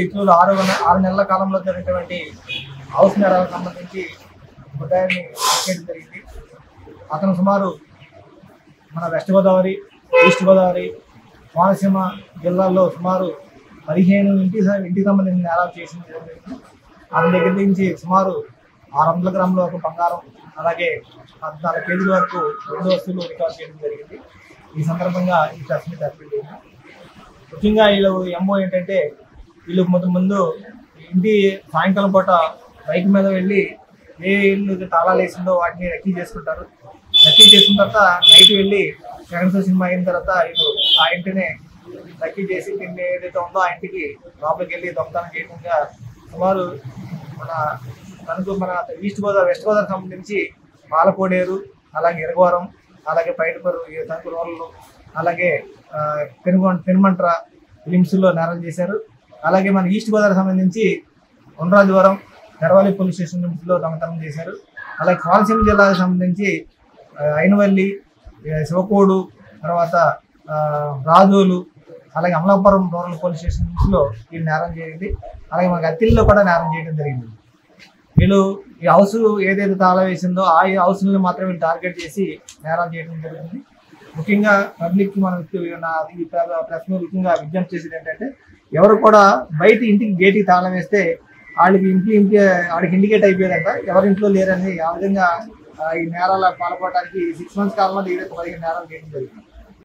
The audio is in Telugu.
ఇటీవల 6 నెలల కాలంలో జరిగినటువంటి హౌస్ నేరాలకు సంబంధించి ముద్దాయిని చేయడం జరిగింది. అతను సుమారు మన వెస్ట్ గోదావరి, ఈస్ట్ గోదావరి, కోనసీమ జిల్లాల్లో సుమారు 15 ఇంటికి సంబంధించిన నేరాలు చేసిన జరిగింది. అతని దగ్గర నుంచి సుమారు 600 గ్రాముల వరకు బంగారం, అలాగే 14 కేజీల వరకు 2 వస్తువులు రికార్డ్ చేయడం జరిగింది. ఈ సందర్భంగా ఈ ప్రెస్ మీట్ ఏర్పాటు చేశారు. ముఖ్యంగా వీళ్ళు ఎంఓ ఏంటంటే, వీళ్ళు ముందు ఇంటి సాయంకాలం పూట బైక్ మీద వెళ్ళి ఏ ఇల్లు తాళాలు వేసిందో వాటిని రెక్కీ చేసుకుంటారు. రెక్కీ చేసుకున్న తర్వాత నైట్ వెళ్ళి సెకండ్ షో సినిమా అయిన తర్వాత వీళ్ళు ఆ ఇంటిని రెక్కీ చేసి దీన్ని ఏదైతే ఉందో ఆ ఇంటికి లోపలికి వెళ్ళి దొంగతనం చేయకుండా సుమారు మన ఈస్ట్ గోదావరి, వెస్ట్ గోదావరికి సంబంధించి పాలకోడేరు, అలాగే ఇరగవరం, అలాగే పైటపరు, తణుకు రోడ్లు, అలాగే పెనుమంట్ర లిమ్స్లో నేరం చేశారు. అలాగే మన ఈస్ట్ గోదావరికి సంబంధించి ఉండ్రాజవరం, తెరవల్లి పోలీస్ స్టేషన్ లిమ్స్లో దొంగతనం చేశారు. అలాగే కోనసీమ జిల్లాకు సంబంధించి అయినవల్లి, శివకోడు, తర్వాత రాజోలు, అలాగే అమలాపురం రూరల్ పోలీస్ స్టేషన్ లిమ్స్లో వీళ్ళు నేరం చేయండి. అలాగే మనకి అత్తిల్లో కూడా నేరం చేయడం జరిగింది. వీళ్ళు ఈ హౌస్ ఏదైతే తాళా వేసిందో ఆ హౌస్ని మాత్రమే టార్గెట్ చేసి నేరాలు చేయడం జరుగుతుంది. ముఖ్యంగా పబ్లిక్ మనం ఈ ప్రెస్ ముఖ్యంగా విజ్ఞప్తి చేసేది ఏంటంటే, ఎవరు కూడా బయట ఇంటికి గేట్కి తాళం వేస్తే వాళ్ళకి వాళ్ళకి ఇండికేట్ అయిపోయేదంట ఎవరి ఇంట్లో లేరని. ఆ విధంగా ఈ నేరాల పాల్పడడానికి 6 మంత్స్ కాలంలో 15 నేరాలు చేయడం జరిగింది.